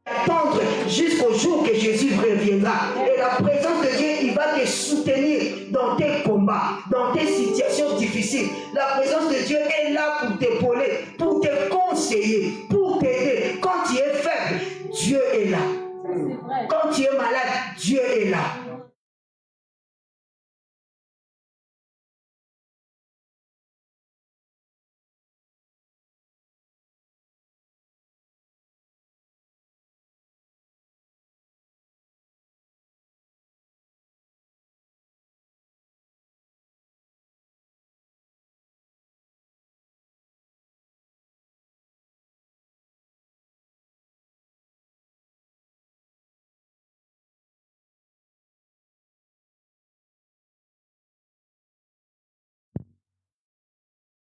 Attendre jusqu'au jour que Jésus reviendra. Et la présence de Dieu, il va te soutenir dans tes combats, dans tes situations difficiles. La présence de Dieu est là pour t'épauler, pour te conseiller, pour t'aider. Quand tu es faible, Dieu est là. Quand tu es malade, Dieu est là.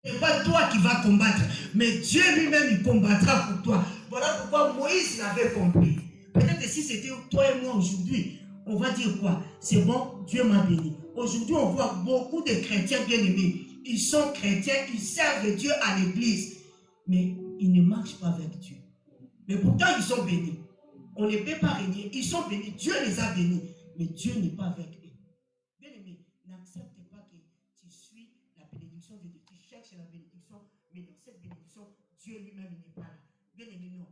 Ce n'est pas toi qui vas combattre, mais Dieu lui-même il combattra pour toi. Voilà pourquoi Moïse l'avait compris. Peut-être que si c'était toi et moi aujourd'hui, on va dire quoi? C'est bon, Dieu m'a béni. Aujourd'hui, on voit beaucoup de chrétiens bien-aimés. Ils sont chrétiens, ils servent Dieu à l'église, mais ils ne marchent pas avec Dieu. Mais pourtant, ils sont bénis. On ne peut pas régner. Ils sont bénis. Dieu les a bénis, mais Dieu n'est pas avec eux. Bien-aimé, n'accepte pas que tu suis la bénédiction de Dieu. Tu cherches la bénédiction, mais dans cette bénédiction, Dieu lui-même n'est pas là. Bien-aimé, non.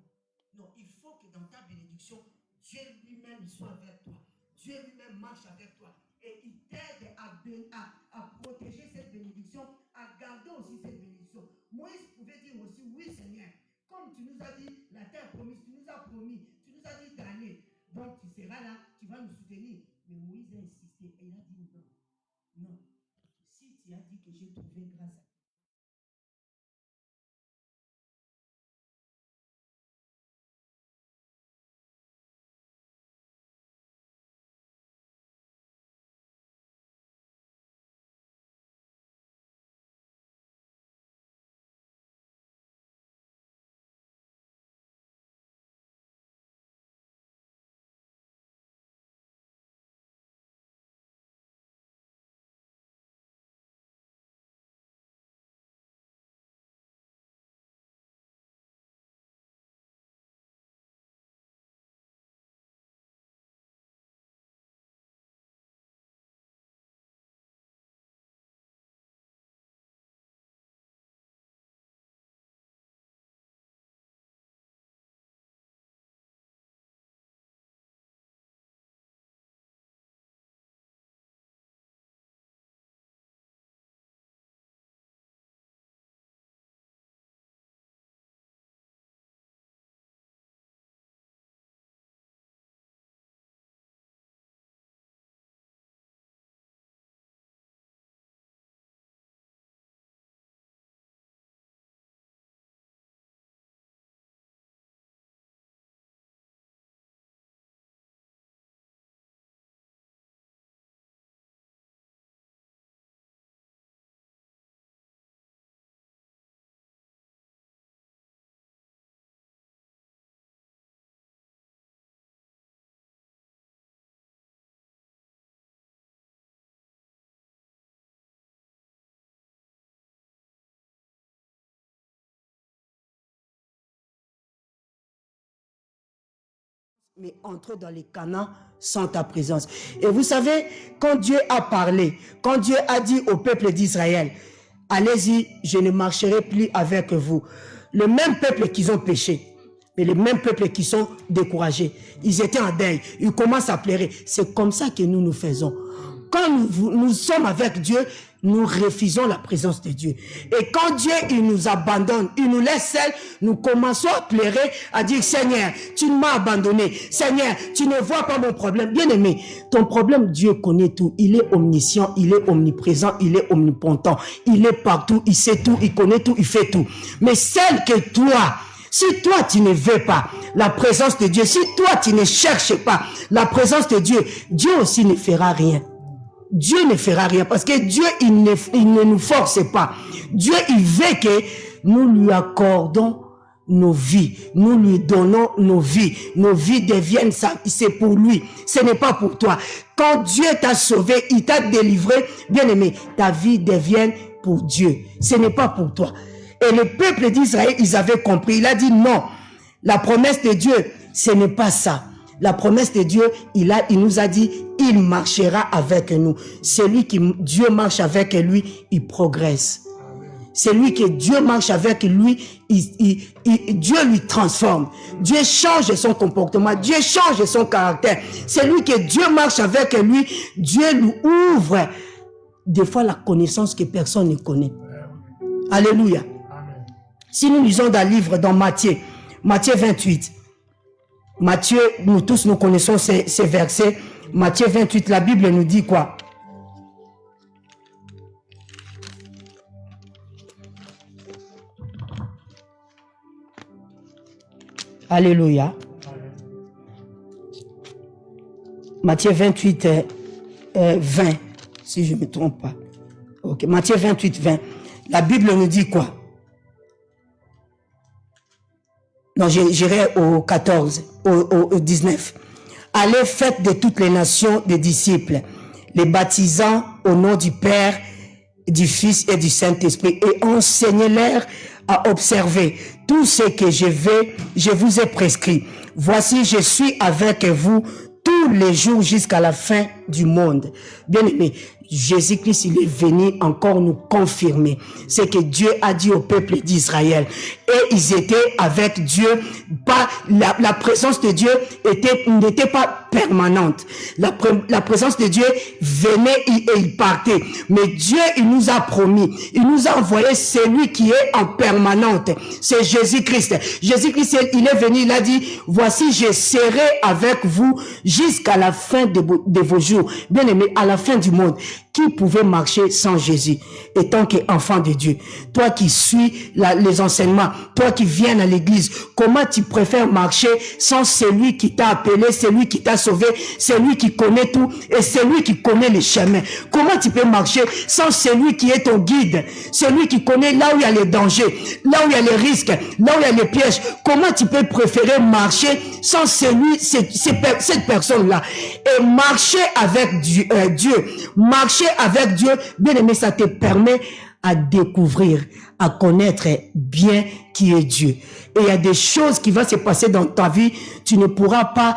Non, il faut que dans ta bénédiction, Dieu lui-même soit avec toi. Dieu lui-même marche avec toi. Et il t'aide à protéger cette bénédiction, à garder aussi cette bénédiction. Moïse pouvait dire aussi, oui Seigneur, comme tu nous as dit, la terre promise, tu nous as promis, tu nous as dit d'aller. Donc tu seras là, tu vas nous soutenir. Mais Moïse a insisté et il a dit non. Non. Si tu as dit que j'ai trouvé grâce à toi, mais entre dans les canaux sans ta présence. Et vous savez, quand Dieu a parlé, quand Dieu a dit au peuple d'Israël, allez-y, je ne marcherai plus avec vous. Le même peuple qu'ils ont péché, mais les mêmes peuples qui sont découragés, ils étaient en deuil, ils commencent à pleurer. C'est comme ça que nous faisons. Quand nous sommes avec Dieu, nous refusons la présence de Dieu. Et quand Dieu, il nous abandonne, il nous laisse seuls, nous commençons à pleurer, à dire, Seigneur, tu m'as abandonné. Seigneur, tu ne vois pas mon problème. Bien-aimé, ton problème, Dieu connaît tout. Il est omniscient, il est omniprésent, il est omnipotent. Il est partout, il sait tout, il connaît tout, il fait tout. Mais celle que toi, si toi tu ne veux pas la présence de Dieu, si toi tu ne cherches pas la présence de Dieu, Dieu aussi ne fera rien. Dieu ne fera rien parce que Dieu, il ne nous force pas. Dieu, il veut que nous lui accordons nos vies. Nous lui donnons nos vies. Nos vies deviennent ça. C'est pour lui. Ce n'est pas pour toi. Quand Dieu t'a sauvé, il t'a délivré, bien aimé, ta vie devient pour Dieu. Ce n'est pas pour toi. Et le peuple d'Israël, ils avaient compris. Il a dit non. La promesse de Dieu, Ce n'est pas ça. La promesse de Dieu, il nous a dit, il marchera avec nous. Celui qui Dieu marche avec lui, il progresse. Celui que Dieu marche avec lui, Dieu lui transforme. Dieu change son comportement. Dieu change son caractère. Celui que Dieu marche avec lui, Dieu lui ouvre des fois la connaissance que personne ne connaît. Alléluia. Si nous lisons dans le livre, dans Matthieu 28, Matthieu, nous tous nous connaissons ces versets. Matthieu 28, la Bible nous dit quoi? Alléluia. Matthieu 28, 20, si je ne me trompe pas. Ok, Matthieu 28, 20. La Bible nous dit quoi? Non, j'irai au 14, au 19. Allez, faites de toutes les nations des disciples, les baptisant au nom du Père, du Fils et du Saint-Esprit, et enseignez-leur à observer tout ce que je vous ai prescrit. Voici, je suis avec vous tous les jours jusqu'à la fin du monde. Bien-aimés, Jésus-Christ, il est venu encore nous confirmer ce que Dieu a dit au peuple d'Israël. Et ils étaient avec Dieu. La présence de Dieu n'était pas permanente. La présence de Dieu venait et il partait. Mais Dieu, il nous a promis. Il nous a envoyé celui qui est en permanente. C'est Jésus-Christ. Jésus-Christ, il est venu, il a dit, voici, je serai avec vous jusqu'à la fin de vos jours. Bien aimé, à la fin du monde. Qui pouvait marcher sans Jésus, étant qu'enfant de Dieu? Toi qui suis les enseignements, toi qui viens à l'église, comment tu préfères marcher sans celui qui t'a appelé, celui qui t'a sauvé, celui qui connaît tout et celui qui connaît les chemins? Comment tu peux marcher sans celui qui est ton guide, celui qui connaît là où il y a les dangers, là où il y a les risques, là où il y a les pièges? Comment tu peux préférer marcher sans cette personne-là? Et marcher avec Dieu, marcher avec Dieu, bien aimé, ça te permet à découvrir, à connaître bien qui est Dieu. Et il y a des choses qui vont se passer dans ta vie, tu ne pourras pas,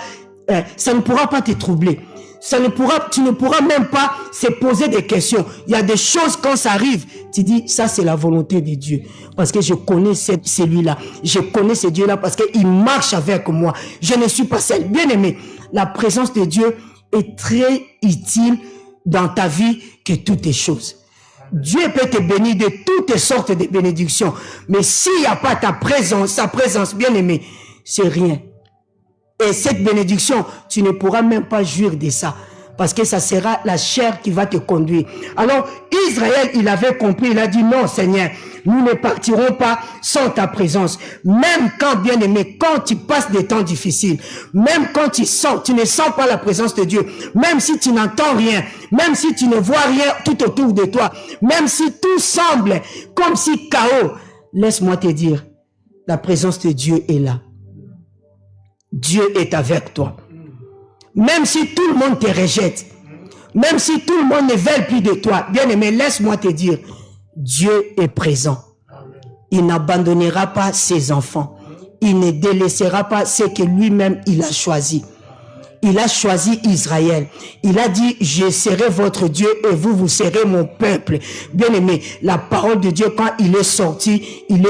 ça ne pourra pas te troubler. Tu ne pourras même pas se poser des questions. Il y a des choses, quand ça arrive, tu dis, ça c'est la volonté de Dieu. Parce que je connais celui-là. Je connais ce Dieu-là parce qu'il marche avec moi. Je ne suis pas seul. Bien aimé, la présence de Dieu est très utile dans ta vie que toutes les choses. Dieu peut te bénir de toutes sortes de bénédictions. Mais s'il n'y a pas sa présence, bien aimé, c'est rien. Et cette bénédiction, tu ne pourras même pas jouir de ça. Parce que ça sera la chair qui va te conduire. Alors, Israël, il avait compris, il a dit, non Seigneur, nous ne partirons pas sans ta présence. Même quand, bien aimé, quand tu passes des temps difficiles, même quand tu ne sens pas la présence de Dieu, même si tu n'entends rien, même si tu ne vois rien tout autour de toi, même si tout semble comme si chaos, laisse-moi te dire, la présence de Dieu est là. Dieu est avec toi. Même si tout le monde te rejette, même si tout le monde ne veut plus de toi, bien aimé, laisse-moi te dire, Dieu est présent. Il n'abandonnera pas ses enfants. Il ne délaissera pas ce que lui-même il a choisi. Il a choisi Israël. Il a dit, je serai votre Dieu et vous serez mon peuple. Bien aimé, la parole de Dieu, quand il est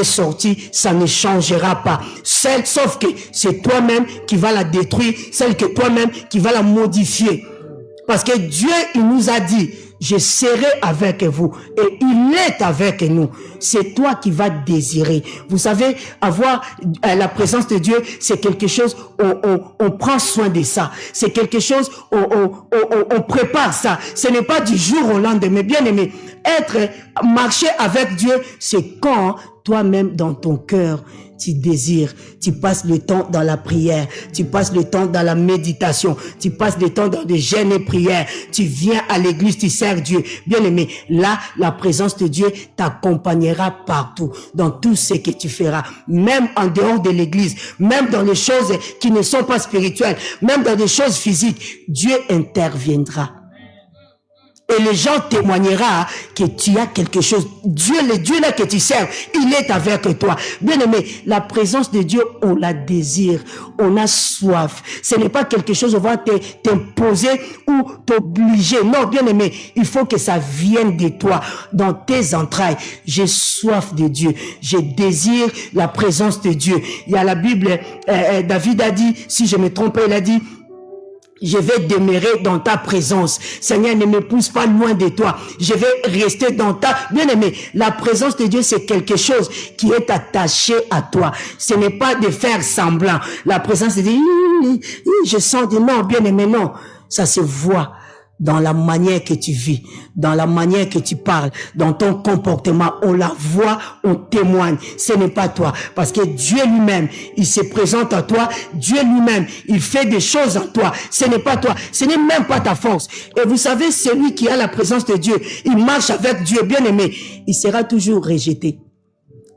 sorti, ça ne changera pas. Sauf que c'est toi-même qui va la détruire, celle que toi-même qui va la modifier. Parce que Dieu, il nous a dit, je serai avec vous et il est avec nous. C'est toi qui vas désirer. Vous savez, avoir la présence de Dieu, c'est quelque chose, on prend soin de ça. C'est quelque chose, on prépare ça. Ce n'est pas du jour au lendemain. Bien aimé, marcher avec Dieu, c'est quand toi-même dans ton cœur, tu désires, tu passes le temps dans la prière, tu passes le temps dans la méditation, tu passes le temps dans des jeûnes et prières, tu viens à l'église, tu sers Dieu. Bien aimé, là, la présence de Dieu t'accompagnera partout, dans tout ce que tu feras, même en dehors de l'église, même dans les choses qui ne sont pas spirituelles, même dans des choses physiques, Dieu interviendra. Et les gens témoignera que tu as quelque chose. Dieu, le Dieu là que tu serves, il est avec toi. Bien aimé, la présence de Dieu, on la désire, on a soif. Ce n'est pas quelque chose, on va t'imposer ou t'obliger. Non, bien aimé, il faut que ça vienne de toi, dans tes entrailles. J'ai soif de Dieu, je désire la présence de Dieu. Il y a la Bible, David a dit, si je me trompe pas, il a dit, je vais demeurer dans ta présence. Seigneur, ne me pousse pas loin de toi. Je vais rester dans ta... Bien-aimé, la présence de Dieu, c'est quelque chose qui est attaché à toi. Ce n'est pas de faire semblant. La présence de Dieu, je sens de non, bien-aimé, non. Ça se voit dans la manière que tu vis, dans la manière que tu parles, dans ton comportement. On la voit, on témoigne. Ce n'est pas toi. Parce que Dieu lui-même, il se présente à toi. Dieu lui-même, il fait des choses en toi. Ce n'est pas toi. Ce n'est même pas ta force. Et vous savez, celui qui a la présence de Dieu, il marche avec Dieu, bien aimé. Il sera toujours rejeté.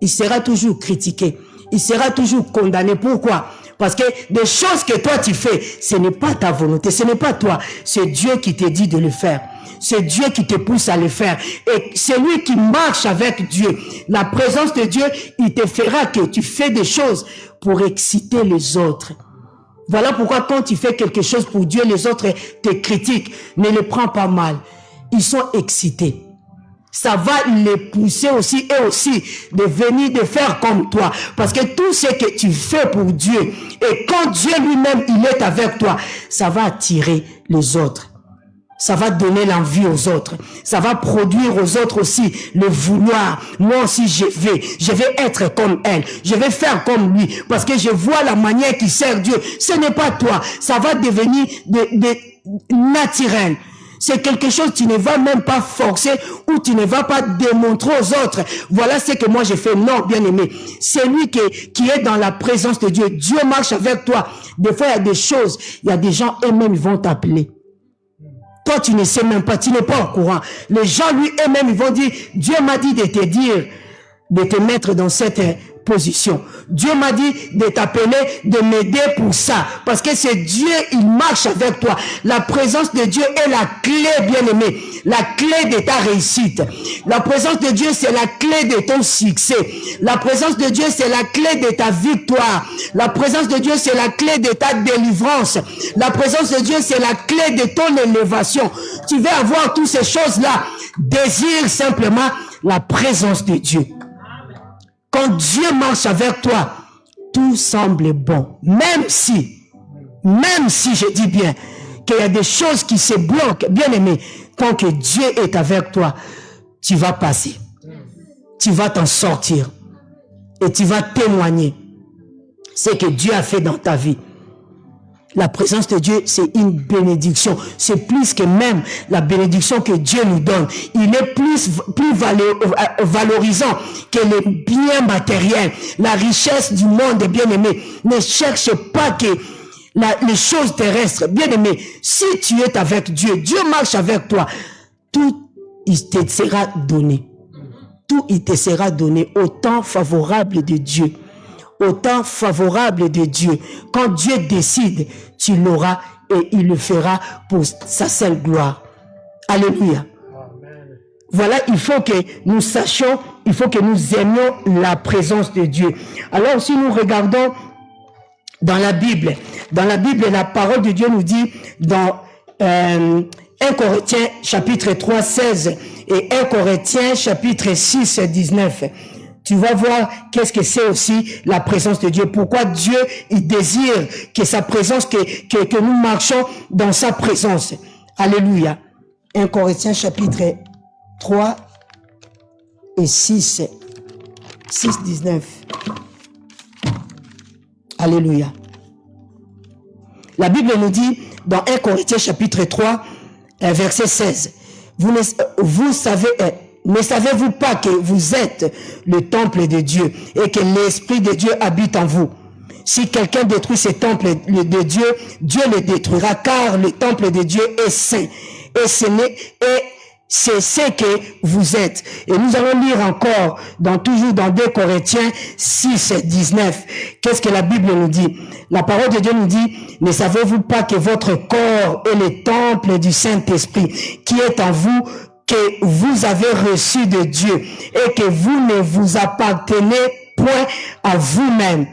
Il sera toujours critiqué. Il sera toujours condamné. Pourquoi? Parce que des choses que toi tu fais, ce n'est pas ta volonté, ce n'est pas toi. C'est Dieu qui te dit de le faire. C'est Dieu qui te pousse à le faire. Et celui qui marche avec Dieu, la présence de Dieu, il te fera que tu fais des choses pour exciter les autres. Voilà pourquoi quand tu fais quelque chose pour Dieu, les autres te critiquent. Ne le prends pas mal. Ils sont excités. Ça va les pousser aussi et aussi de venir de faire comme toi. Parce que tout ce que tu fais pour Dieu, et quand Dieu lui-même, il est avec toi, ça va attirer les autres. Ça va donner l'envie aux autres. Ça va produire aux autres aussi le vouloir. Moi aussi, je vais être comme elle. Je vais faire comme lui. Parce que je vois la manière qu'il sert Dieu. Ce n'est pas toi. Ça va devenir naturel. C'est quelque chose que tu ne vas même pas forcer ou tu ne vas pas démontrer aux autres. Voilà ce que moi j'ai fait. Non, bien aimé. C'est lui qui est dans la présence de Dieu. Dieu marche avec toi. Des fois, il y a des choses, il y a des gens eux-mêmes, ils vont t'appeler. Toi, tu ne sais même pas, tu n'es pas au courant. Les gens, lui, eux-mêmes, ils vont dire, Dieu m'a dit de te dire, de te mettre dans cette position. Dieu m'a dit de t'appeler, de m'aider pour ça. Parce que c'est Dieu, il marche avec toi. La présence de Dieu est la clé, bien-aimé. La clé de ta réussite. La présence de Dieu, c'est la clé de ton succès. La présence de Dieu, c'est la clé de ta victoire. La présence de Dieu, c'est la clé de ta délivrance. La présence de Dieu, c'est la clé de ton élévation. Tu veux avoir toutes ces choses-là. Désire simplement la présence de Dieu. Quand Dieu marche avec toi, tout semble bon. Même si, je dis bien, qu'il y a des choses qui se bloquent, bien aimé, tant que Dieu est avec toi, tu vas passer. Tu vas t'en sortir. Et tu vas témoigner ce que Dieu a fait dans ta vie. La présence de Dieu, c'est une bénédiction. C'est plus que même la bénédiction que Dieu nous donne. Il est plus valorisant que les biens matériels. La richesse du monde, bien aimé. Ne cherche pas que les choses terrestres. Bien aimé, si tu es avec Dieu, Dieu marche avec toi, tout il te sera donné. Tout il te sera donné au temps favorable de Dieu. Au temps favorable de Dieu. Quand Dieu décide, tu l'auras et il le fera pour sa seule gloire. Alléluia. Amen. Voilà, il faut que nous sachions, il faut que nous aimions la présence de Dieu. Alors si nous regardons dans la Bible, la parole de Dieu nous dit dans 1 Corinthiens chapitre 3, 16 et 1 Corinthiens chapitre 6, 19. Tu vas voir qu'est-ce que c'est aussi la présence de Dieu. Pourquoi Dieu, il désire que sa présence, que nous marchons dans sa présence. Alléluia. 1 Corinthiens chapitre 3 et 6, 19. Alléluia. La Bible nous dit dans 1 Corinthiens chapitre 3, verset 16. Vous savez... Ne savez-vous pas que vous êtes le temple de Dieu et que l'Esprit de Dieu habite en vous? Si quelqu'un détruit ce temple de Dieu, Dieu le détruira, car le temple de Dieu est saint. Et c'est ce que vous êtes. Et nous allons lire encore, toujours dans 2 Corinthiens 6, 19. Qu'est-ce que la Bible nous dit? La parole de Dieu nous dit, ne savez-vous pas que votre corps est le temple du Saint-Esprit qui est en vous, que vous avez reçu de Dieu et que vous ne vous appartenez point à vous-même.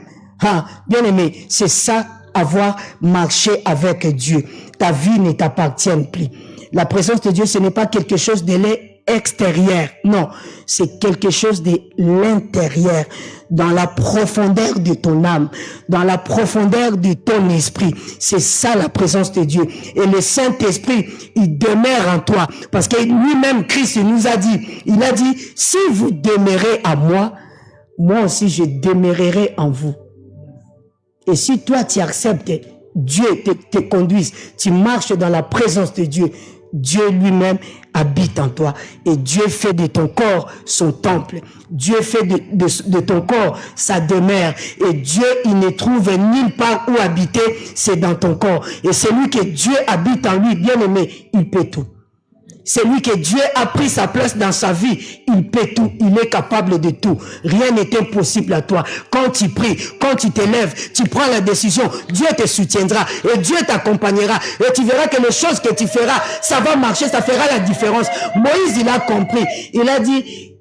Bien aimé, c'est ça, avoir marché avec Dieu. Ta vie ne t'appartient plus. La présence de Dieu, ce n'est pas quelque chose de l'extérieur. Non, c'est quelque chose de l'intérieur, dans la profondeur de ton âme, dans la profondeur de ton esprit. C'est ça la présence de Dieu. Et le Saint-Esprit, il demeure en toi. Parce que lui-même, Christ nous a dit, il a dit, si vous demeurez à moi, moi aussi je demeurerai en vous. Et si toi tu acceptes, Dieu te conduise, tu marches dans la présence de Dieu, Dieu lui-même habite en toi. Et Dieu fait de ton corps son temple. Dieu fait de ton corps sa demeure. Et Dieu, il ne trouve nulle part où habiter, c'est dans ton corps. Et celui que Dieu habite en lui, bien aimé, il peut tout. Celui que Dieu a pris sa place dans sa vie, il peut tout, il est capable de tout. Rien n'est impossible à toi. Quand tu pries, quand tu t'élèves, tu prends la décision, Dieu te soutiendra et Dieu t'accompagnera. Et tu verras que les choses que tu feras, ça va marcher, ça fera la différence. Moïse, il a compris. Il a dit,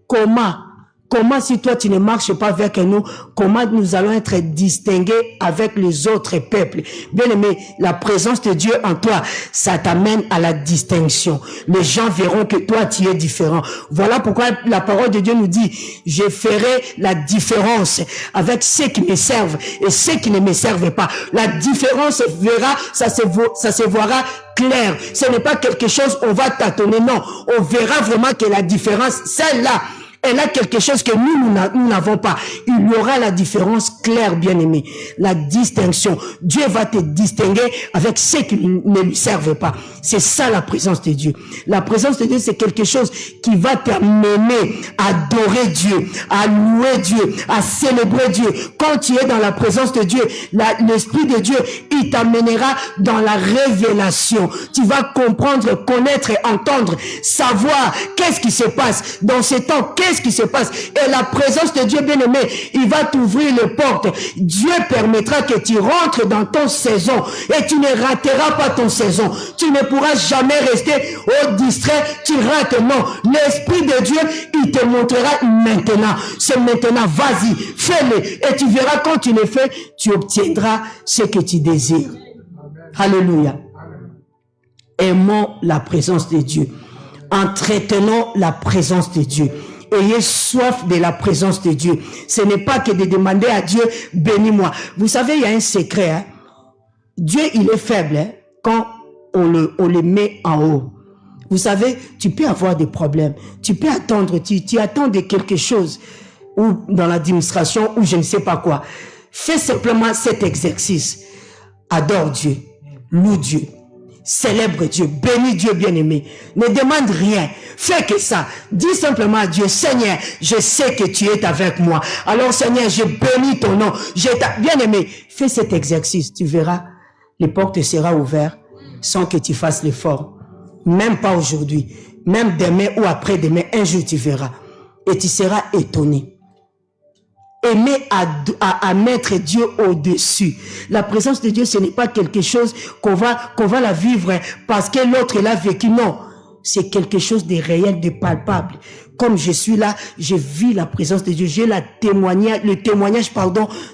Comment si toi tu ne marches pas avec nous, comment nous allons être distingués avec les autres peuples? Bien aimé, la présence de Dieu en toi, ça t'amène à la distinction. Les gens verront que toi tu es différent. Voilà pourquoi la parole de Dieu nous dit, je ferai la différence avec ceux qui me servent et ceux qui ne me servent pas. La différence verra, ça se verra clair. Ce n'est pas quelque chose on va tâtonner, non. On verra vraiment que la différence, celle-là, elle a quelque chose que nous n'avons pas. Il y aura la différence claire, bien-aimé. La distinction. Dieu va te distinguer avec ceux qui ne lui servent pas. C'est ça la présence de Dieu. La présence de Dieu, c'est quelque chose qui va t'amener à adorer Dieu, à louer Dieu, à célébrer Dieu. Quand tu es dans la présence de Dieu, l'Esprit de Dieu, il t'amènera dans la révélation. Tu vas comprendre, connaître, entendre, savoir qu'est-ce qui se passe dans ce temps, qu'est-ce qui se passe. Et la présence de Dieu, bien-aimé, il va t'ouvrir les portes. Dieu permettra que tu rentres dans ton saison et tu ne rateras pas ton saison. Tu ne pourras jamais rester au distrait, tu rates. Non, l'Esprit de Dieu, il te montrera maintenant. C'est maintenant, vas-y, fais-le. Et tu verras quand tu le fais, tu obtiendras ce que tu désires. Alléluia. Aimons la présence de Dieu. Entretenons la présence de Dieu. Ayez soif de la présence de Dieu. Ce n'est pas que de demander à Dieu, bénis-moi. Vous savez, il y a un secret. Hein? Dieu, il est faible hein? Quand on le met en haut. Vous savez, tu peux avoir des problèmes. Tu peux attendre, tu attends de quelque chose. Ou dans l'administration, ou je ne sais pas quoi. Fais simplement cet exercice. Adore Dieu. Loue Dieu. Célèbre Dieu, bénis Dieu bien-aimé. Ne demande rien, fais que ça. Dis simplement à Dieu, Seigneur, je sais que tu es avec moi. Alors Seigneur, je bénis ton nom. Bien-aimé, fais cet exercice, tu verras, les portes te seront ouvertes sans que tu fasses l'effort. Même pas aujourd'hui, même demain ou après-demain, un jour tu verras. Et tu seras étonné. Aimer à mettre Dieu au-dessus. La présence de Dieu, ce n'est pas quelque chose qu'on va la vivre parce que l'autre l'a vécu. Non, c'est quelque chose de réel, de palpable. Comme je suis là, je vis la présence de Dieu. J'ai le témoignage,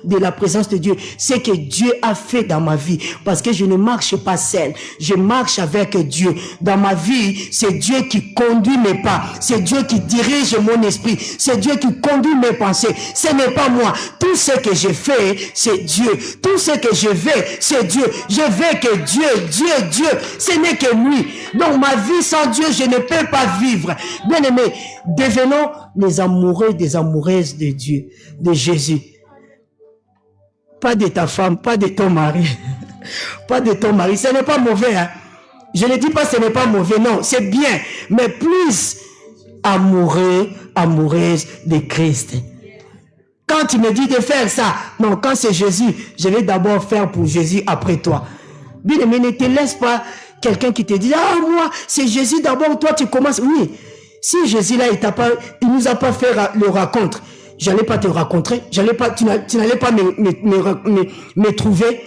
de la présence de Dieu. C'est que Dieu a fait dans ma vie. Parce que je ne marche pas seul. Je marche avec Dieu. Dans ma vie, c'est Dieu qui conduit mes pas. C'est Dieu qui dirige mon esprit. C'est Dieu qui conduit mes pensées. Ce n'est pas moi. Tout ce que je fais, c'est Dieu. Tout ce que je vais, c'est Dieu. Je veux que Dieu. Ce n'est que lui. Donc ma vie sans Dieu, je ne peux pas vivre. Bien aimé, devenons les amoureux des amoureuses de Dieu, de Jésus. Pas de ta femme, pas de ton mari. Pas de ton mari. Ce n'est pas mauvais. Hein? Je ne dis pas ce n'est pas mauvais, non. C'est bien. Mais plus amoureux, amoureuse de Christ. Quand tu me dis de faire ça, non, quand c'est Jésus, je vais d'abord faire pour Jésus après toi. Bien aimé, ne te laisse pas quelqu'un qui te dit, ah, moi, c'est Jésus d'abord, toi, tu commences. Oui, si Jésus, là, il nous a pas fait le raconte, j'allais pas te rencontrer, tu n'allais pas me trouver.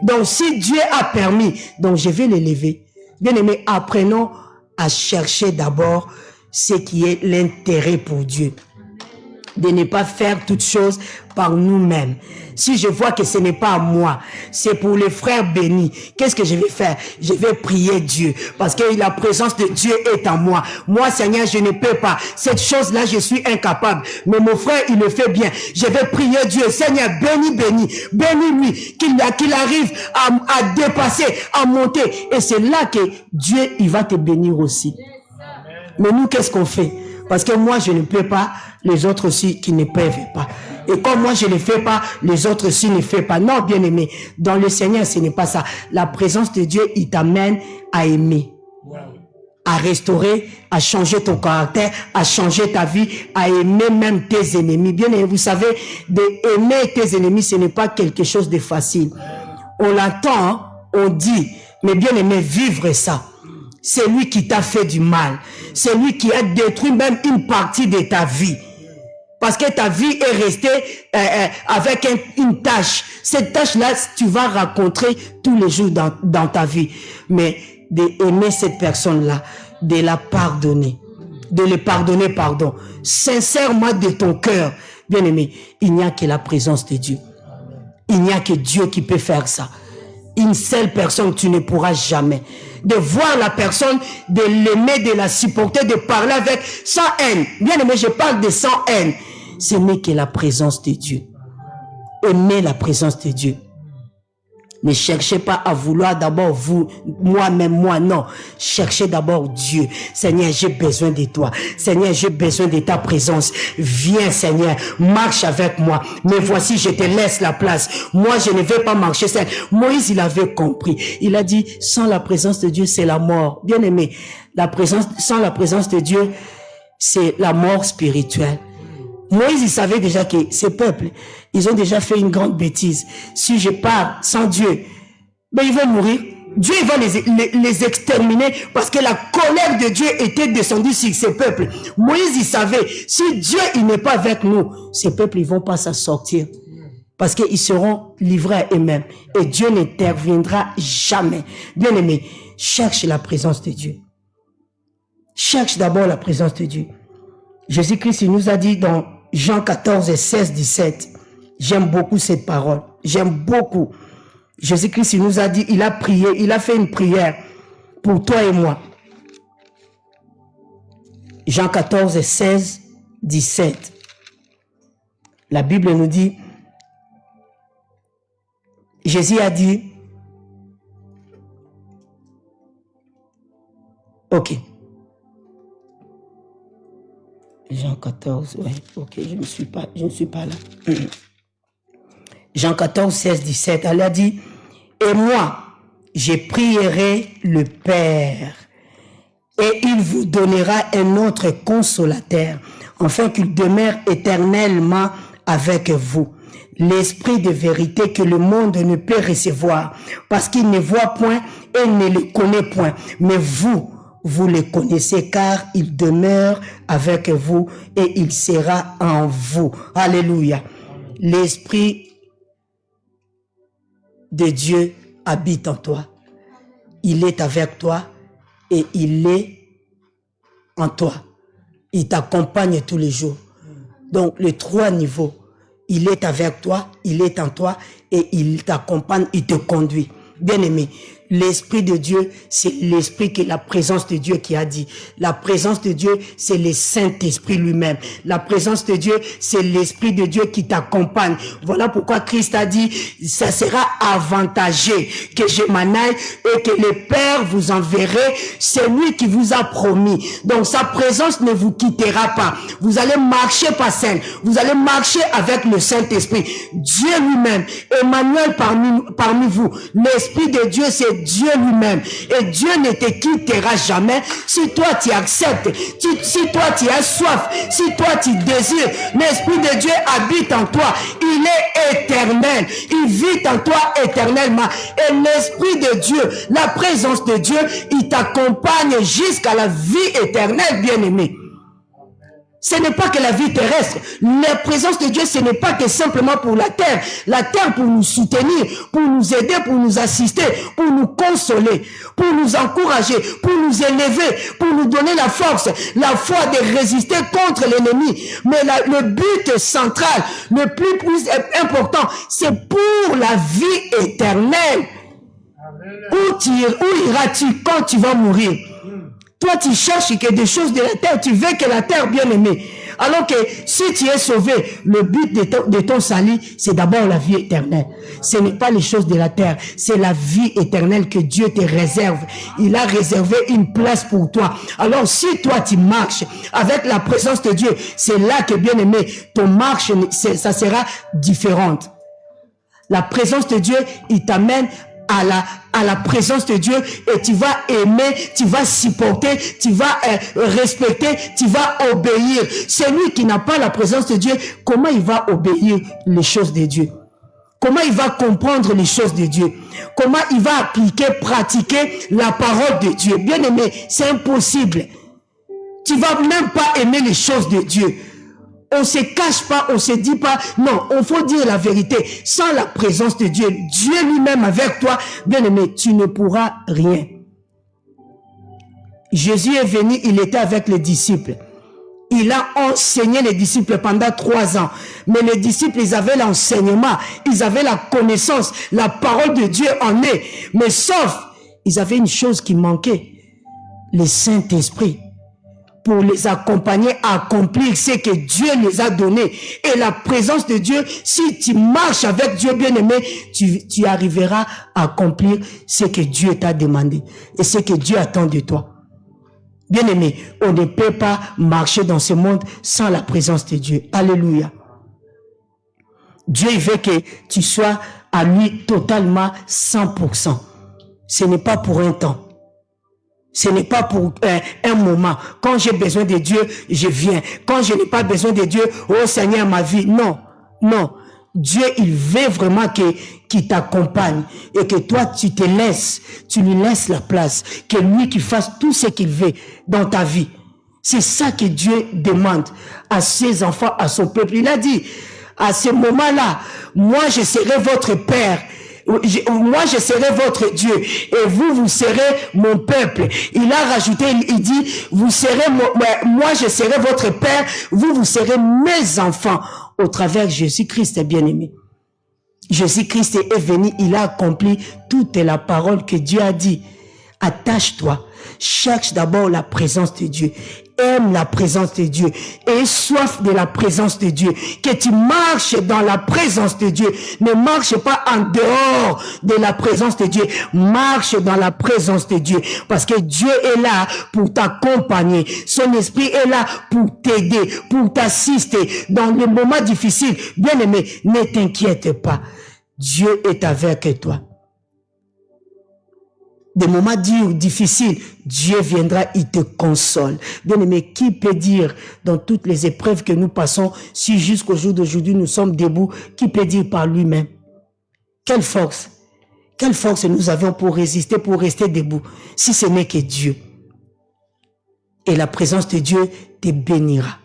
Donc, si Dieu a permis, donc je vais l'élever. Bien aimé, apprenons à chercher d'abord ce qui est l'intérêt pour Dieu. De ne pas faire toutes choses par nous-mêmes. Si je vois que ce n'est pas à moi, c'est pour les frères bénis, qu'est-ce que je vais faire? Je vais prier Dieu, parce que la présence de Dieu est en moi. Moi, Seigneur, je ne peux pas. Cette chose-là, je suis incapable. Mais mon frère, il le fait bien. Je vais prier Dieu. Seigneur, bénis-lui, qu'il arrive à dépasser, à monter. Et c'est là que Dieu, il va te bénir aussi. Mais nous, qu'est-ce qu'on fait? Parce que moi, je ne peux pas, les autres aussi qui ne peuvent pas. Et comme moi, je ne fais pas, les autres aussi ne font pas. Non, bien aimé, dans le Seigneur, ce n'est pas ça. La présence de Dieu, il t'amène à aimer, à restaurer, à changer ton caractère, à changer ta vie, à aimer même tes ennemis. Bien aimé, vous savez, d'aimer tes ennemis, ce n'est pas quelque chose de facile. On l'entend, on dit, mais bien aimé, vivre ça. C'est lui qui t'a fait du mal. C'est lui qui a détruit même une partie de ta vie. Parce que ta vie est restée avec une tâche. Cette tâche-là, tu vas rencontrer tous les jours dans ta vie. Mais d'aimer cette personne-là, de la pardonner. De le pardonner, pardon. Sincèrement de ton cœur. Bien aimé, il n'y a que la présence de Dieu. Il n'y a que Dieu qui peut faire ça. Une seule personne, tu ne pourras jamais. De voir la personne, de l'aimer, de la supporter, de parler avec sans haine. Bien aimé, je parle de sans haine. Ce n'est que la présence de Dieu. Aimez la présence de Dieu. Ne cherchez pas à vouloir d'abord vous, moi-même, moi, non. Cherchez d'abord Dieu. Seigneur, j'ai besoin de toi. Seigneur, j'ai besoin de ta présence. Viens, Seigneur, marche avec moi. Mais voici, je te laisse la place. Moi, je ne vais pas marcher seul. Moïse, il avait compris. Il a dit, sans la présence de Dieu, c'est la mort. Bien aimé, sans la présence de Dieu, c'est la mort spirituelle. Moïse, il savait déjà que ces peuples, ils ont déjà fait une grande bêtise. Si je pars sans Dieu, ben ils vont mourir. Dieu va les exterminer parce que la colère de Dieu était descendue sur ces peuples. Moïse, il savait, si Dieu il n'est pas avec nous, ces peuples, ils vont pas s'en sortir. Parce qu'ils seront livrés à eux-mêmes. Et Dieu n'interviendra jamais. Bien aimé, cherche la présence de Dieu. Cherche d'abord la présence de Dieu. Jésus-Christ, il nous a dit dans Jean 14, 16, 17. J'aime beaucoup cette parole. J'aime beaucoup. Jésus-Christ, il nous a dit, il a prié, il a fait une prière pour toi et moi. Jean 14, 16, 17. La Bible nous dit, Jésus a dit, ok. Jean 14, ouais, ok, je ne suis pas là. Jean 14, 16, 17, elle a dit, et moi, je prierai le Père, et il vous donnera un autre consolateur, afin qu'il demeure éternellement avec vous. L'esprit de vérité que le monde ne peut recevoir, parce qu'il ne voit point et ne le connaît point, mais vous le connaissez car il demeure avec vous et il sera en vous. Alléluia. L'esprit de Dieu habite en toi. Il est avec toi et il est en toi. Il t'accompagne tous les jours. Donc, les trois niveaux. Il est avec toi, il est en toi et il t'accompagne, il te conduit. Bien aimé, l'Esprit de Dieu, c'est l'Esprit que la présence de Dieu qui a dit. La présence de Dieu, c'est le Saint-Esprit lui-même. La présence de Dieu, c'est l'Esprit de Dieu qui t'accompagne. Voilà pourquoi Christ a dit, ça sera avantageux que je m'en aille et que le Père vous enverrait celui qui vous a promis. Donc sa présence ne vous quittera pas. Vous allez marcher par scène. Vous allez marcher avec le Saint-Esprit. Dieu lui-même, Emmanuel parmi vous. L'Esprit de Dieu, c'est Dieu lui-même. Et Dieu ne te quittera jamais si toi tu acceptes, si toi tu as soif, si toi tu désires. L'Esprit de Dieu habite en toi. Il est éternel. Il vit en toi éternellement. Et l'Esprit de Dieu, la présence de Dieu, il t'accompagne jusqu'à la vie éternelle, bien-aimé. Ce n'est pas que la vie terrestre. La présence de Dieu, ce n'est pas que simplement pour la terre. La terre pour nous soutenir, pour nous aider, pour nous assister, pour nous consoler, pour nous encourager, pour nous élever, pour nous donner la force, la foi de résister contre l'ennemi. Mais le but central, le plus important, c'est pour la vie éternelle. Où iras-tu quand tu vas mourir? Toi, tu cherches que des choses de la terre, tu veux que la terre, bien aimée. Alors que si tu es sauvé, le but de ton salut, c'est d'abord la vie éternelle. Ce n'est pas les choses de la terre, c'est la vie éternelle que Dieu te réserve. Il a réservé une place pour toi. Alors si toi, tu marches avec la présence de Dieu, c'est là que, bien aimé, ton marche, ça sera différente. La présence de Dieu, il t'amène à la présence de Dieu et tu vas aimer, tu vas supporter, tu vas respecter, tu vas obéir. Celui qui n'a pas la présence de Dieu, comment il va obéir les choses de Dieu? Comment il va comprendre les choses de Dieu? Comment il va appliquer, pratiquer la parole de Dieu? Bien aimé, c'est impossible. Tu vas même pas aimer les choses de Dieu. On se cache pas, on se dit pas, non, on faut dire la vérité. Sans la présence de Dieu, Dieu lui-même avec toi, bien aimé, tu ne pourras rien. Jésus est venu, il était avec les disciples. Il a enseigné les disciples pendant 3 ans. Mais les disciples, ils avaient l'enseignement, ils avaient la connaissance, la parole de Dieu en eux. Mais sauf, ils avaient une chose qui manquait, le Saint-Esprit, pour les accompagner à accomplir ce que Dieu les a donné. Et la présence de Dieu, si tu marches avec Dieu, bien-aimé, tu arriveras à accomplir ce que Dieu t'a demandé et ce que Dieu attend de toi. Bien-aimé, on ne peut pas marcher dans ce monde sans la présence de Dieu. Alléluia. Dieu, il veut que tu sois à lui totalement 100%. Ce n'est pas pour un temps. Ce n'est pas pour un moment. Quand j'ai besoin de Dieu, je viens. Quand je n'ai pas besoin de Dieu, oh Seigneur, ma vie. Non, non. Dieu, il veut vraiment qu'il t'accompagne et que toi, tu te laisses, tu lui laisses la place. Que lui qui fasse tout ce qu'il veut dans ta vie. C'est ça que Dieu demande à ses enfants, à son peuple. Il a dit, à ce moment-là, moi, je serai votre Père. Moi, je serai votre Dieu et vous serez mon peuple. Il a rajouté, il dit, vous serez moi, je serai votre Père, vous serez mes enfants au travers de Jésus-Christ, bien-aimé. Jésus-Christ est venu, il a accompli toute la parole que Dieu a dit. Attache-toi, cherche d'abord la présence de Dieu. Aime la présence de Dieu. Aie soif de la présence de Dieu. Que tu marches dans la présence de Dieu. Ne marche pas en dehors de la présence de Dieu. Marche dans la présence de Dieu. Parce que Dieu est là pour t'accompagner. Son esprit est là pour t'aider, pour t'assister dans les moments difficiles. Bien-aimé, ne t'inquiète pas. Dieu est avec toi. Des moments durs, difficiles, Dieu viendra, il te console. Bien-aimé, qui peut dire dans toutes les épreuves que nous passons, si jusqu'au jour d'aujourd'hui nous sommes debout, qui peut dire par lui-même? Quelle force nous avons pour résister, pour rester debout, si ce n'est que Dieu. Et la présence de Dieu te bénira.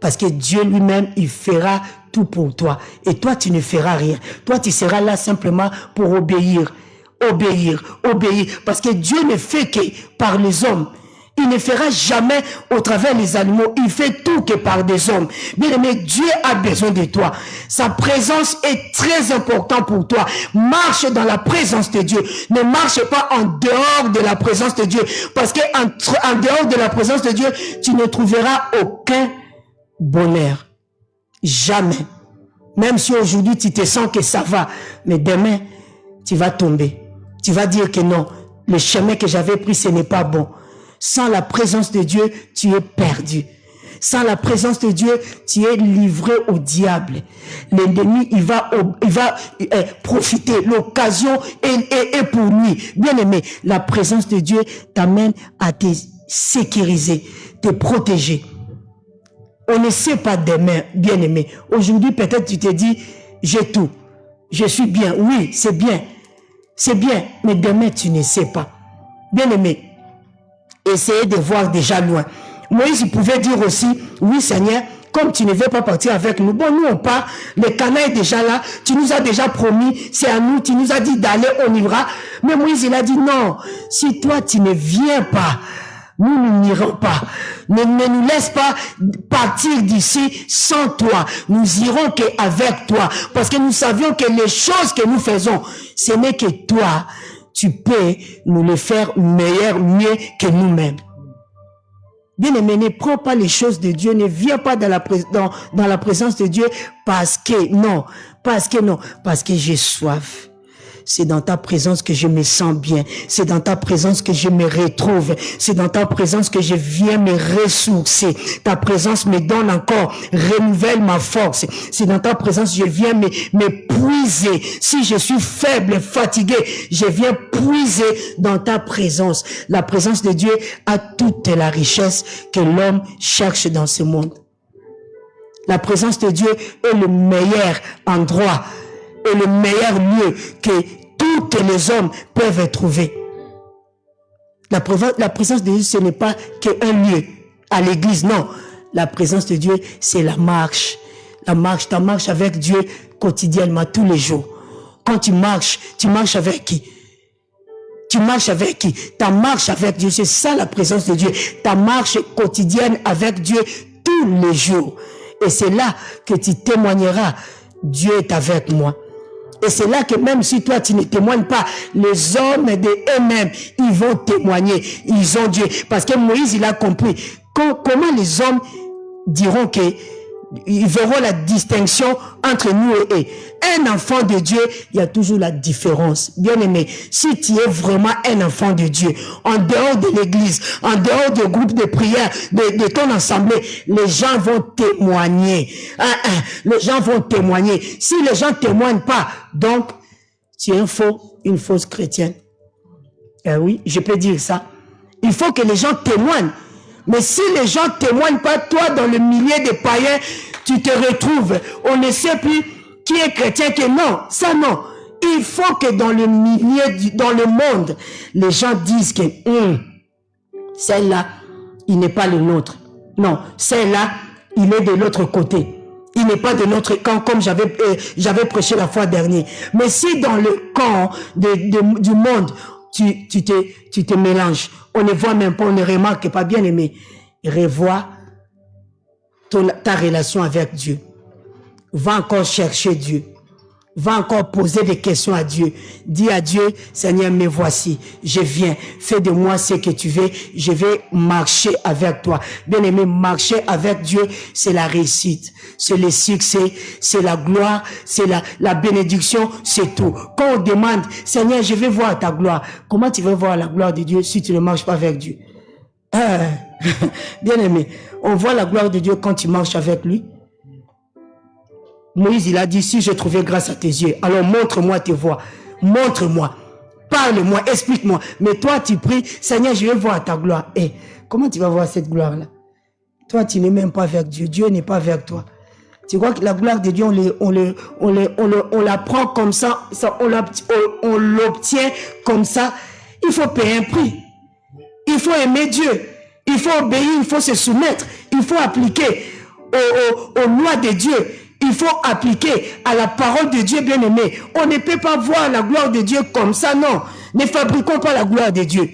Parce que Dieu lui-même, il fera tout pour toi. Et toi, tu ne feras rien. Toi, tu seras là simplement pour obéir. Obéir. Parce que Dieu ne fait que par les hommes. Il ne fera jamais au travers des animaux. Il fait tout que par des hommes. Bien aimé, Dieu a besoin de toi. Sa présence est très importante pour toi. Marche dans la présence de Dieu. Ne marche pas en dehors de la présence de Dieu. Parce que en dehors de la présence de Dieu, tu ne trouveras aucun bonheur. Jamais. Même si aujourd'hui tu te sens que ça va. Mais demain, tu vas tomber. Tu vas dire que non, le chemin que j'avais pris, ce n'est pas bon. Sans la présence de Dieu, tu es perdu. Sans la présence de Dieu, tu es livré au diable. L'ennemi, il va profiter. L'occasion est pour lui. Bien aimé, la présence de Dieu t'amène à te sécuriser, te protéger. On ne sait pas demain, bien aimé. Aujourd'hui, peut-être tu te dis, j'ai tout. Je suis bien. Oui, c'est bien. C'est bien. Mais demain, tu ne sais pas. Bien aimé, essayez de voir déjà loin. Moïse, il pouvait dire aussi, oui Seigneur, comme tu ne veux pas partir avec nous, bon, nous on part, le Canaan est déjà là, tu nous as déjà promis, c'est à nous, tu nous as dit d'aller, on ira. Mais Moïse, il a dit non, si toi tu ne viens pas, nous n'irons pas. Ne nous laisse pas partir d'ici sans toi. Nous irons qu'avec toi. Parce que nous savions que les choses que nous faisons, ce n'est que toi. Tu peux nous les faire meilleurs, mieux que nous-mêmes. Bien-aimé, ne prends pas les choses de Dieu, ne viens pas dans la présence de Dieu parce que j'ai soif. C'est dans ta présence que je me sens bien. C'est dans ta présence que je me retrouve. C'est dans ta présence que je viens me ressourcer. Ta présence me donne encore, renouvelle ma force. C'est dans ta présence que je viens me puiser. Si je suis faible, fatigué, je viens puiser dans ta présence. La présence de Dieu a toute la richesse que l'homme cherche dans ce monde. La présence de Dieu est le meilleur endroit et le meilleur lieu que tous les hommes peuvent trouver. La présence de Dieu, ce n'est pas qu'un lieu à l'église, non. La présence de Dieu, c'est la marche. Ta marche avec Dieu quotidiennement, tous les jours. Quand tu marches avec qui? Tu marches avec qui? Ta marche avec Dieu, c'est ça la présence de Dieu. Ta marche quotidienne avec Dieu tous les jours. Et c'est là que tu témoigneras, Dieu est avec moi. Et c'est là que même si toi tu ne témoignes pas, les hommes de eux-mêmes, ils vont témoigner. Ils ont Dieu. Parce que Moïse, il a compris. Comment les hommes diront que ils verront la distinction entre nous et eux. Un enfant de Dieu, il y a toujours la différence. Bien aimé, si tu es vraiment un enfant de Dieu, en dehors de l'église, en dehors du groupe de prière, de ton assemblée, les gens vont témoigner. Les gens vont témoigner. Si les gens ne témoignent pas, donc, tu es une fausse chrétienne. Oui, je peux dire ça. Il faut que les gens témoignent. Mais si les gens ne témoignent pas, toi, dans le milieu des païens, tu te retrouves. On ne sait plus qui est chrétien, qui est non. Ça, non. Il faut que dans le milieu, dans le monde, les gens disent que celle-là, il n'est pas le nôtre. Non, celle-là, il est de l'autre côté. Il n'est pas de notre camp, comme j'avais prêché la fois dernière. Mais si dans le camp du monde, tu te mélanges, on ne voit même pas, on ne remarque pas, bien aimé, revois ta relation avec Dieu. Va encore chercher Dieu. Va encore poser des questions à Dieu. Dis à Dieu, Seigneur, me voici. Je viens. Fais de moi ce que tu veux. Je vais marcher avec toi. Bien aimé, marcher avec Dieu, c'est la réussite. C'est le succès. C'est la gloire. C'est la bénédiction. C'est tout. Quand on demande, Seigneur, je vais voir ta gloire. Comment tu veux voir la gloire de Dieu si tu ne marches pas avec Dieu? Bien aimé, on voit la gloire de Dieu quand tu marches avec lui. Moïse, il a dit, si je trouvais grâce à tes yeux, alors montre-moi tes voies, montre-moi, parle-moi, explique-moi. Mais toi, tu pries, Seigneur, je vais voir ta gloire. Et comment tu vas voir cette gloire-là? Toi, tu n'es même pas avec Dieu, Dieu n'est pas avec toi. Tu crois que la gloire de Dieu, on la prend comme ça, on l'obtient comme ça. Il faut payer un prix. Il faut aimer Dieu. Il faut obéir, il faut se soumettre. Il faut appliquer aux lois de Dieu. Il faut appliquer à la parole de Dieu, bien aimé. On ne peut pas voir la gloire de Dieu comme ça, non. Ne fabriquons pas la gloire de Dieu.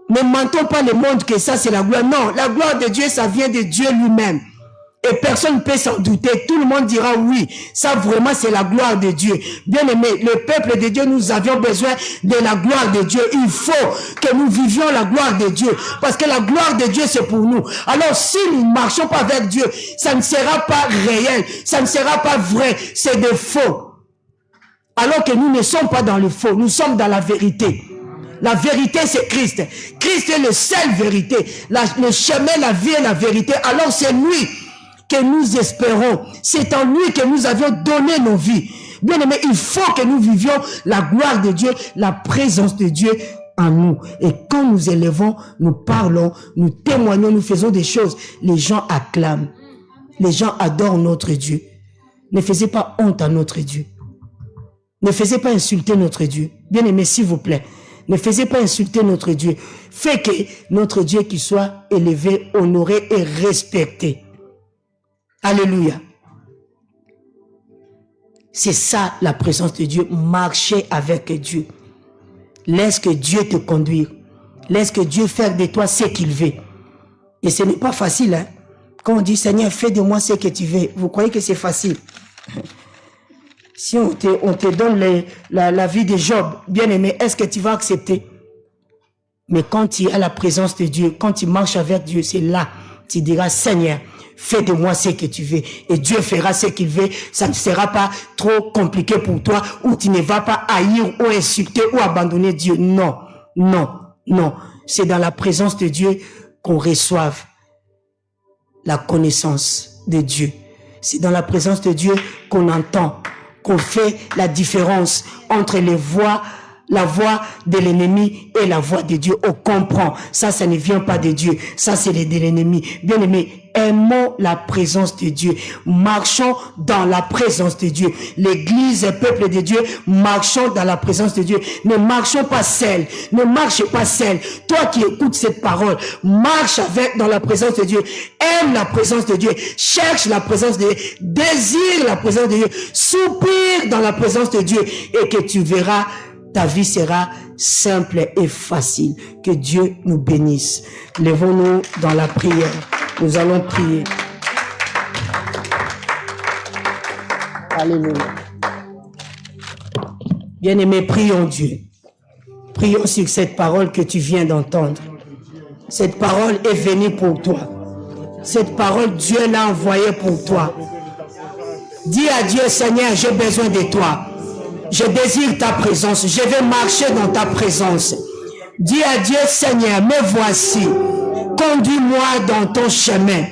Ne mentons pas le monde que ça c'est la gloire. Non, la gloire de Dieu, ça vient de Dieu lui-même. Et personne ne peut s'en douter. Tout le monde dira oui. Ça vraiment c'est la gloire de Dieu. Bien aimé, le peuple de Dieu, nous avions besoin de la gloire de Dieu. Il faut que nous vivions la gloire de Dieu. Parce que la gloire de Dieu c'est pour nous. Alors si nous ne marchons pas avec Dieu, ça ne sera pas réel. Ça ne sera pas vrai. C'est de faux. Alors que nous ne sommes pas dans le faux. Nous sommes dans la vérité. La vérité, c'est Christ. Christ est le seul vérité. Le chemin, la vie et la vérité. Alors c'est lui que nous espérons. C'est en lui que nous avions donné nos vies. Bien aimé, il faut que nous vivions la gloire de Dieu, la présence de Dieu en nous. Et quand nous élevons, nous parlons, nous témoignons, nous faisons des choses, les gens acclament. Les gens adorent notre Dieu. Ne faisez pas honte à notre Dieu. Ne faisez pas insulter notre Dieu. Bien aimé, s'il vous plaît, ne faisez pas insulter notre Dieu. Faites que notre Dieu qui soit élevé, honoré et respecté. Alléluia. C'est ça la présence de Dieu. Marcher avec Dieu. Laisse que Dieu te conduise. Laisse que Dieu fasse de toi ce qu'il veut. Et ce n'est pas facile. Hein? Quand on dit Seigneur, fais de moi ce que tu veux. Vous croyez que c'est facile? Si on te donne la vie de Job, bien aimé, est-ce que tu vas accepter? Mais quand tu as la présence de Dieu, quand tu marches avec Dieu, c'est là, tu diras Seigneur, fais de moi ce que tu veux. Et Dieu fera ce qu'il veut. Ça ne sera pas trop compliqué pour toi, ou tu ne vas pas haïr ou insulter ou abandonner Dieu. Non, non, non. C'est dans la présence de Dieu qu'on reçoive la connaissance de Dieu. C'est dans la présence de Dieu qu'on entend, qu'on fait la différence entre la voix de l'ennemi et la voix de Dieu. On comprend. Ça ne vient pas de Dieu. Ça, c'est de l'ennemi. Bien aimé, aimons la présence de Dieu. Marchons dans la présence de Dieu. L'église, le peuple de Dieu, marchons dans la présence de Dieu. Ne marchons pas seul. Ne marche pas seul. Toi qui écoutes cette parole, marche dans la présence de Dieu. Aime la présence de Dieu. Cherche la présence de Dieu. Désire la présence de Dieu. Soupire dans la présence de Dieu. Et que tu verras, ta vie sera simple et facile. Que Dieu nous bénisse. Lèvons-nous dans la prière. Nous allons prier. Alléluia. Bien-aimés, prions Dieu. Prions sur cette parole que tu viens d'entendre. Cette parole est venue pour toi. Cette parole, Dieu l'a envoyée pour toi. Dis à Dieu, Seigneur, j'ai besoin de toi. Je désire ta présence. Je veux marcher dans ta présence. Dis à Dieu, Seigneur, me voici. Conduis-moi dans ton chemin.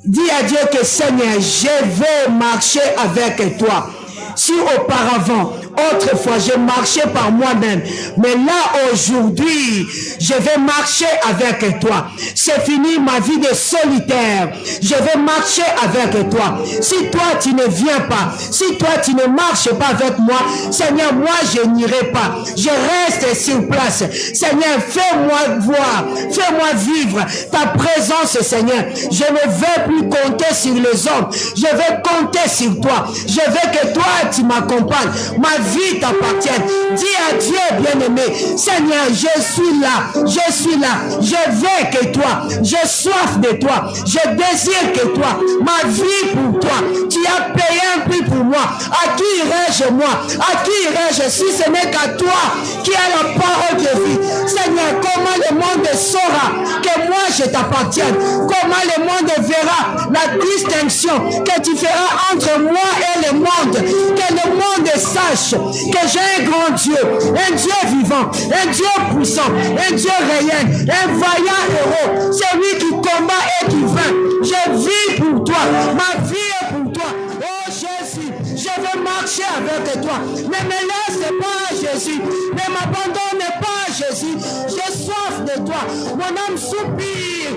Dis à Dieu que, Seigneur, je veux marcher avec toi. Si auparavant, autrefois, je marchais par moi-même, mais là, aujourd'hui, je vais marcher avec toi. C'est fini ma vie de solitaire. Je vais marcher avec toi. Si toi, tu ne viens pas, si toi, tu ne marches pas avec moi, Seigneur, moi, je n'irai pas. Je reste sur place. Seigneur, fais-moi voir, fais-moi vivre ta présence, Seigneur. Je ne veux plus compter sur les hommes. Je veux compter sur toi. Je veux que toi, tu m'accompagnes. Ma vie t'appartient. Dis à Dieu, bien-aimé, Seigneur, je suis là. Je suis là. Je veux que toi. J'ai soif de toi. Je désire que toi. Ma vie pour toi. Tu as payé un prix pour moi. À qui irai-je moi? À qui irai-je si ce n'est qu'à toi qui as la parole de vie? Seigneur, comment le monde saura que moi je t'appartiens? Comment le monde verra la distinction que tu feras entre moi et le monde? Que le monde sache que j'ai un grand Dieu, un Dieu vivant, un Dieu puissant, un Dieu réel, un vaillant héros, celui qui combat et qui vainc. Je vis pour toi, ma vie est pour toi. Oh Jésus, je veux marcher avec toi. Ne me laisse pas, Jésus, ne m'abandonne pas, Jésus. J'ai soif de toi, mon âme soupire,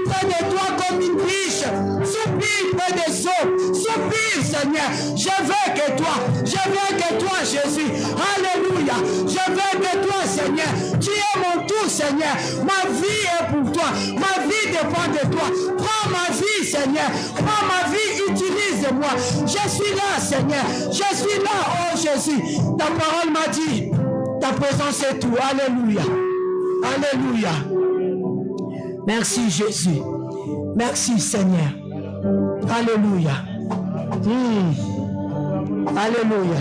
près de toi comme une biche, soupire près des eaux, soupire, Seigneur. Je veux que toi, Jésus. Alléluia. Je veux que toi, Seigneur. Tu es mon tout, Seigneur. Ma vie est pour toi. Ma vie dépend de toi. Prends ma vie, Seigneur. Prends ma vie, utilise-moi. Je suis là, Seigneur. Je suis là, oh Jésus. Ta parole m'a dit, ta présence est tout. Alléluia. Alléluia. Merci, Jésus. Merci, Seigneur. Alléluia. Alléluia.